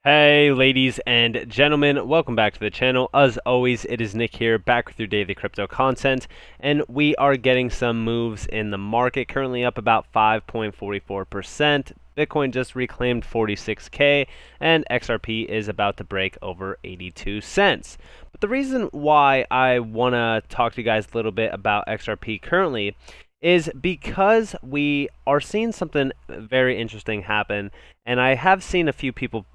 Hey ladies and gentlemen, welcome back to the channel. As always, it is Nick here, back with your daily crypto content, and we are getting some moves in the market, currently up about 5.44%. Bitcoin just reclaimed 46K, and XRP is about to break over 82 cents. But the reason why I want to talk to you guys a little bit about XRP currently is because we are seeing something very interesting happen, and I have seen a few people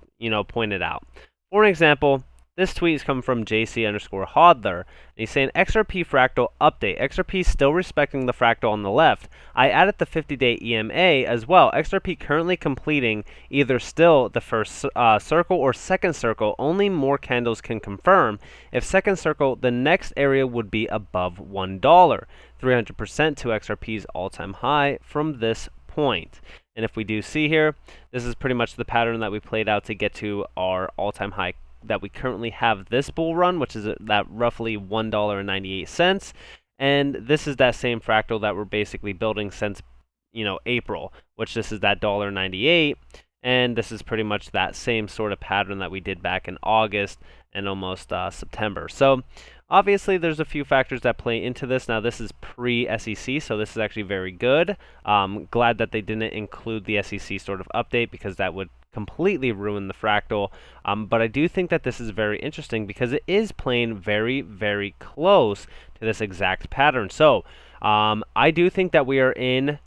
pointed out. For an example, this tweet is coming from JC_hodler, and he's saying XRP fractal update. XRP still respecting the fractal on the left. I added the 50-day EMA as well. XRP currently completing either still the first circle or second circle. Only more candles can confirm. If second circle, the next area would be above $1. 300% to XRP's all-time high from this point. And if we do see here, this is pretty much the pattern that we played out to get to our all-time high that we currently have this bull run, which is that roughly $1.98. And this is that same fractal that we're basically building since, April, which this is that $1.98. And this is pretty much that same sort of pattern that we did back in August and almost September. So obviously, there's a few factors that play into this. Now, this is pre-SEC, so this is actually very good. Glad that they didn't include the SEC sort of update because that would completely ruin the fractal. But I do think that this is very interesting because it is playing very, very close to this exact pattern. So I do think that we are in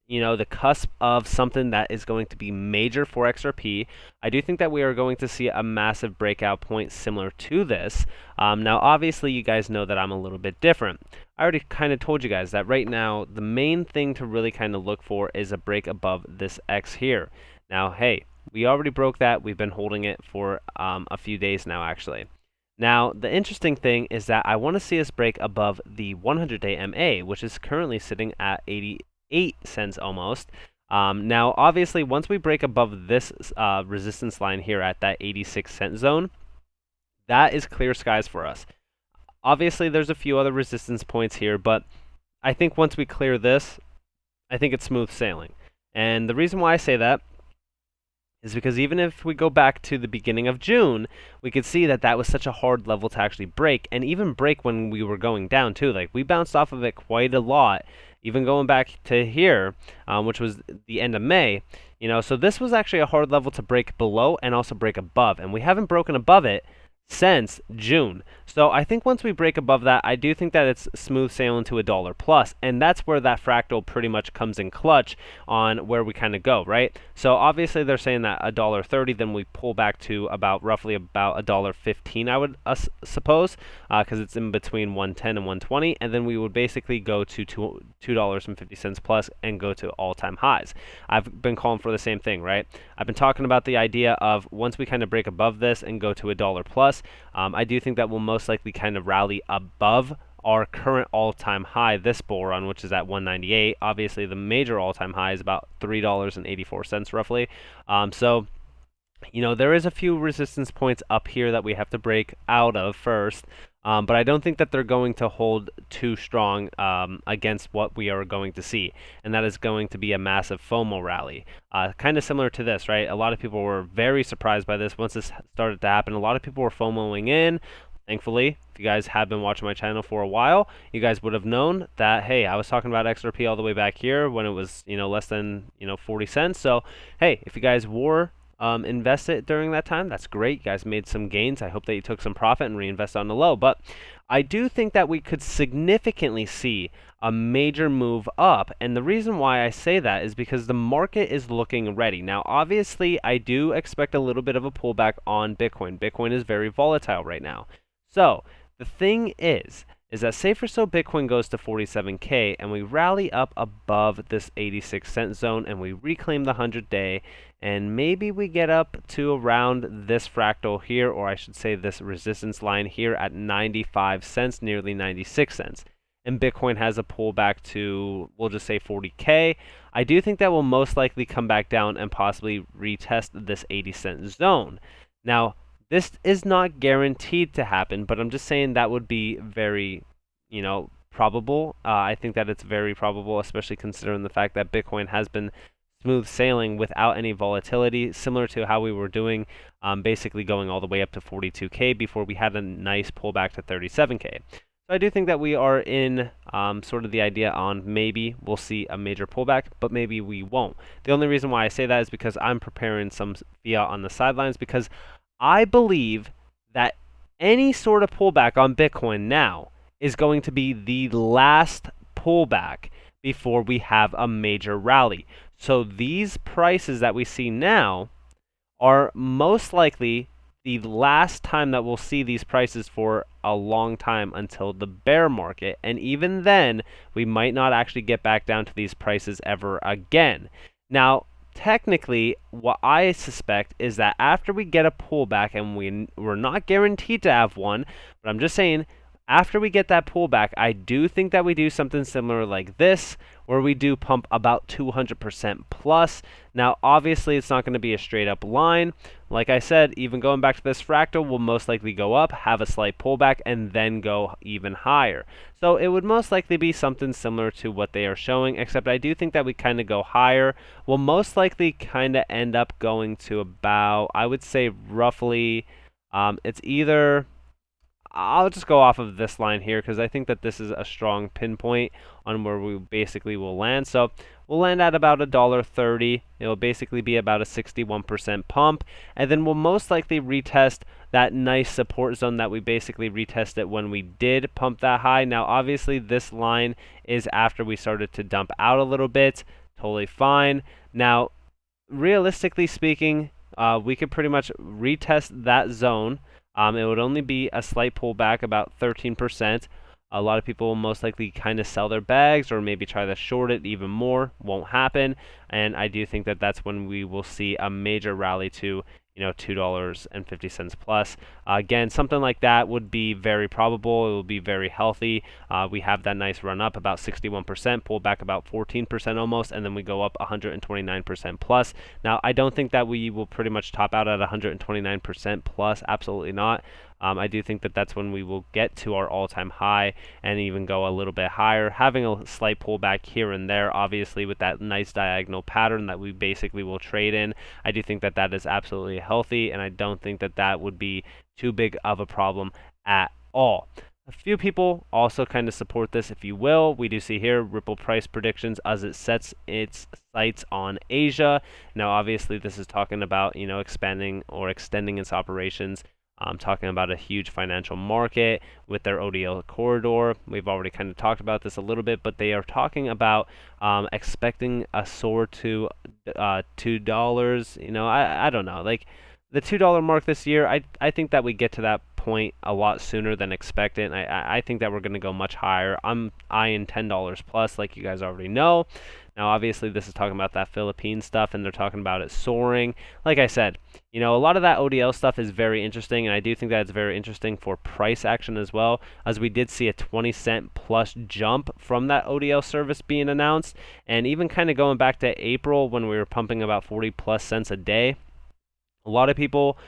the cusp of something that is going to be major for XRP. I do think that we are going to see a massive breakout point similar to this. Now, obviously, you guys know that I'm a little bit different. I already kind of told you guys that right now, the main thing to really kind of look for is a break above this X here. Now, hey, we already broke that. We've been holding it for a few days now, actually. Now, the interesting thing is that I want to see us break above the 100-day MA, which is currently sitting at 88 cents almost. Now, obviously, once we break above this resistance line here at that 86-cent zone, that is clear skies for us. Obviously, there's a few other resistance points here, but I think once we clear this, I think it's smooth sailing. And the reason why I say that is because even if we go back to the beginning of June, we could see that that was such a hard level to actually break, and even break when we were going down too. Like, we bounced off of it quite a lot, even going back to here, which was the end of May. So this was actually a hard level to break below and also break above, and we haven't broken above it since June. So I think once we break above that, I do think that it's smooth sailing to $1 plus, and that's where that fractal pretty much comes in clutch on where we kind of go, right? So obviously they're saying that $1.30, then we pull back to roughly about $1.15, I would suppose, because it's in between 110 and 120, and then we would basically go to $2.50 plus and go to all-time highs. I've been calling for the same thing, right? I've been talking about the idea of once we kind of break above this and go to $1 plus, I do think that we'll most likely kind of rally above our current all-time high this bull run, which is at 198. Obviously, the major all-time high is about $3.84 roughly. So there is a few resistance points up here that we have to break out of first. But I don't think that they're going to hold too strong against what we are going to see. And that is going to be a massive FOMO rally. Kind of similar to this, right? A lot of people were very surprised by this once this started to happen. A lot of people were FOMOing in. Thankfully, if you guys have been watching my channel for a while, you guys would have known that, hey, I was talking about XRP all the way back here when it was, less than, 40 cents. So, hey, if you guys were invest it during that time, that's great. You guys made some gains. I hope that you took some profit and reinvest on the low. But I do think that we could significantly see a major move up. And the reason why I say that is because the market is looking ready. Now, obviously, I do expect a little bit of a pullback on Bitcoin. Bitcoin is very volatile right now. So the thing is that say for so Bitcoin goes to 47K and we rally up above this 86-cent zone and we reclaim the 100-day, and maybe we get up to around this fractal here, or I should say this resistance line here at 95 cents, nearly 96 cents. And Bitcoin has a pullback to, we'll just say 40K. I do think that will most likely come back down and possibly retest this 80-cent zone. Now, this is not guaranteed to happen, but I'm just saying that would be very, probable. I think that it's very probable, especially considering the fact that Bitcoin has been smooth sailing without any volatility, similar to how we were doing, basically going all the way up to 42K before we had a nice pullback to 37K. So I do think that we are in sort of the idea on maybe we'll see a major pullback, but maybe we won't. The only reason why I say that is because I'm preparing some fiat on the sidelines, because I believe that any sort of pullback on Bitcoin now is going to be the last pullback before we have a major rally. So these prices that we see now are most likely the last time that we'll see these prices for a long time until the bear market. And even then, we might not actually get back down to these prices ever again. Now, technically, what I suspect is that after we get a pullback, and we're not guaranteed to have one, but I'm just saying, after we get that pullback, I do think that we do something similar like this, where we do pump about 200% plus. Now, obviously, it's not going to be a straight up line. Like I said, even going back to this fractal, will most likely go up, have a slight pullback, and then go even higher. So it would most likely be something similar to what they are showing, except I do think that we kind of go higher. We'll most likely kind of end up going to about, I would say roughly, it's either, I'll just go off of this line here because I think that this is a strong pinpoint on where we basically will land. So we'll land at about $1.30. It will basically be about a 61% pump, and then we'll most likely retest that nice support zone that we basically retested when we did pump that high. Now, obviously, this line is after we started to dump out a little bit. Totally fine. Now, realistically speaking, we could pretty much retest that zone. It would only be a slight pullback, about 13%. A lot of people will most likely kind of sell their bags or maybe try to short it even more. Won't happen. And I do think that that's when we will see a major rally to, $2.50 plus. Again, something like that would be very probable. It will be very healthy. We have that nice run up, about 61%, pull back about 14% almost, and then we go up 129% plus. Now, I don't think that we will pretty much top out at 129% plus. Absolutely not. I do think that that's when we will get to our all-time high and even go a little bit higher, having a slight pullback here and there, obviously with that nice diagonal pattern that we basically will trade in. I do think that that is absolutely healthy, and I don't think that that would be too big of a problem at all. A few people also kind of support this, if you will. We do see here Ripple price predictions as it sets its sights on Asia. Now, obviously, this is talking about, expanding or extending its operations. Talking about a huge financial market with their ODL corridor. We've already kind of talked about this a little bit, but they are talking about expecting a soar to $2. I don't know. Like the $2 mark this year, I think that we get to that point a lot sooner than expected. I think that we're going to go much higher. I'm eyeing $10 plus, like you guys already know. Now, obviously, this is talking about that Philippine stuff, and they're talking about it soaring. Like I said, a lot of that ODL stuff is very interesting, and I do think that it's very interesting for price action as well, as we did see a 20-cent plus jump from that ODL service being announced, and even kind of going back to April when we were pumping about 40 plus cents a day. A lot of people,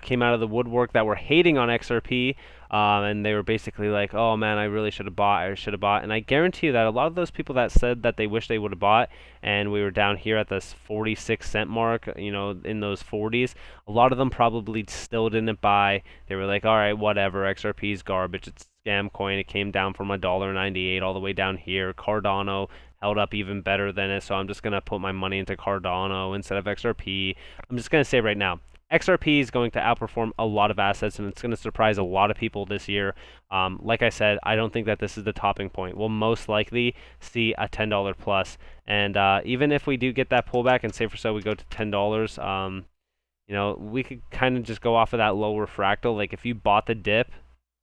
came out of the woodwork that were hating on XRP, and they were basically like, oh man, I really should have bought. And I guarantee you that a lot of those people that said that they wish they would have bought, and we were down here at this 46-cent mark, in those 40s, a lot of them probably still didn't buy. They were like, all right, whatever, XRP is garbage, it's a scam coin. It came down from $1.98 all the way down here. Cardano held up even better than it, so I'm just going to put my money into Cardano instead of XRP. I'm just going to say right now, XRP is going to outperform a lot of assets, and it's going to surprise a lot of people this year. Like I said, I don't think that this is the topping point. We'll most likely see a $10 plus, and even if we do get that pullback, and say for so we go to $10, we could kind of just go off of that lower fractal. Like if you bought the dip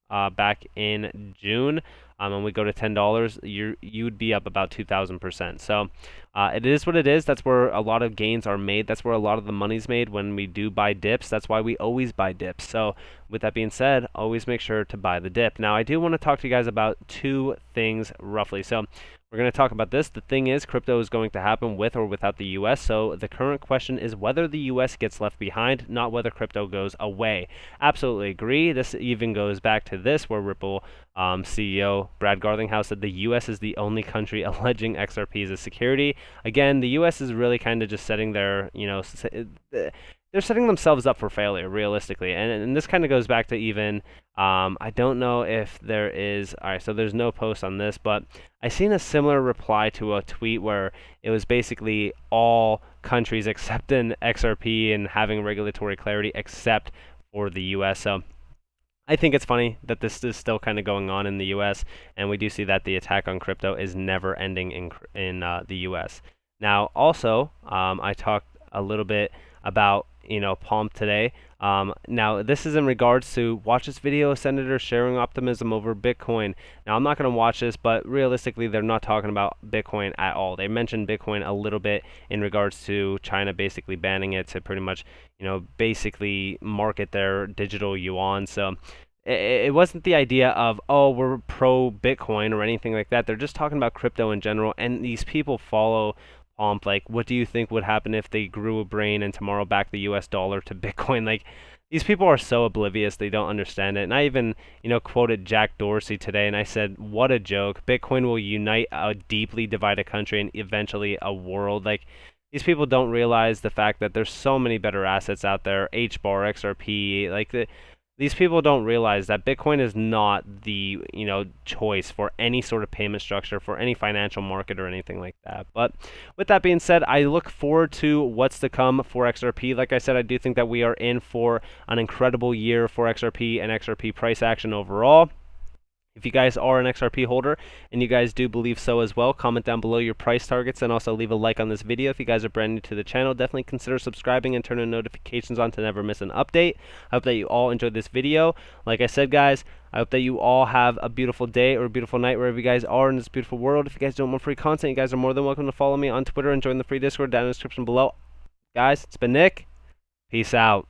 back in June, and we go to $10, you'd be up about 2,000%. So it is what it is. That's where a lot of gains are made. That's where a lot of the money's made when we do buy dips. That's why we always buy dips. So with that being said, always make sure to buy the dip. Now, I do want to talk to you guys about two things roughly. So We're going to talk about this. The thing is, crypto is going to happen with or without the US. So the current question is whether the US gets left behind, not whether crypto goes away. Absolutely agree. This even goes back to this, where Ripple CEO Brad Garlinghouse said the US is the only country alleging XRP as a security. Again, the US is really kind of just setting their, they're setting themselves up for failure, realistically. And this kind of goes back to even, I don't know if there is, all right, so there's no post on this, but I seen a similar reply to a tweet where it was basically all countries accepting XRP and having regulatory clarity except for the US. So I think it's funny that this is still kind of going on in the US, and we do see that the attack on crypto is never ending in the US. Now, also, I talked a little bit about Palm today. Now this is in regards to watch this video, senators sharing optimism over Bitcoin. Now I'm not going to watch this, but realistically they're not talking about Bitcoin at all. They mentioned Bitcoin a little bit in regards to China basically banning it to pretty much basically market their digital yuan. So it wasn't the idea of, oh, we're pro Bitcoin or anything like that. They're just talking about crypto in general, and these people follow like, what do you think would happen if they grew a brain and tomorrow back the US dollar to Bitcoin? Like, these people are so oblivious, they don't understand it. And I even, quoted Jack Dorsey today, and I said, what a joke. Bitcoin will unite a deeply divided country and eventually a world. Like, these people don't realize the fact that there's so many better assets out there, HBAR, XRP, like these people don't realize that Bitcoin is not the choice for any sort of payment structure, for any financial market or anything like that. But with that being said, I look forward to what's to come for XRP. Like I said, I do think that we are in for an incredible year for XRP and XRP price action overall. If you guys are an XRP holder and you guys do believe so as well, comment down below your price targets and also leave a like on this video. If you guys are brand new to the channel, definitely consider subscribing and turning notifications on to never miss an update. I hope that you all enjoyed this video. Like I said, guys, I hope that you all have a beautiful day or a beautiful night wherever you guys are in this beautiful world. If you guys don't want free content, you guys are more than welcome to follow me on Twitter and join the free Discord down in the description below. Guys, it's been Nick. Peace out.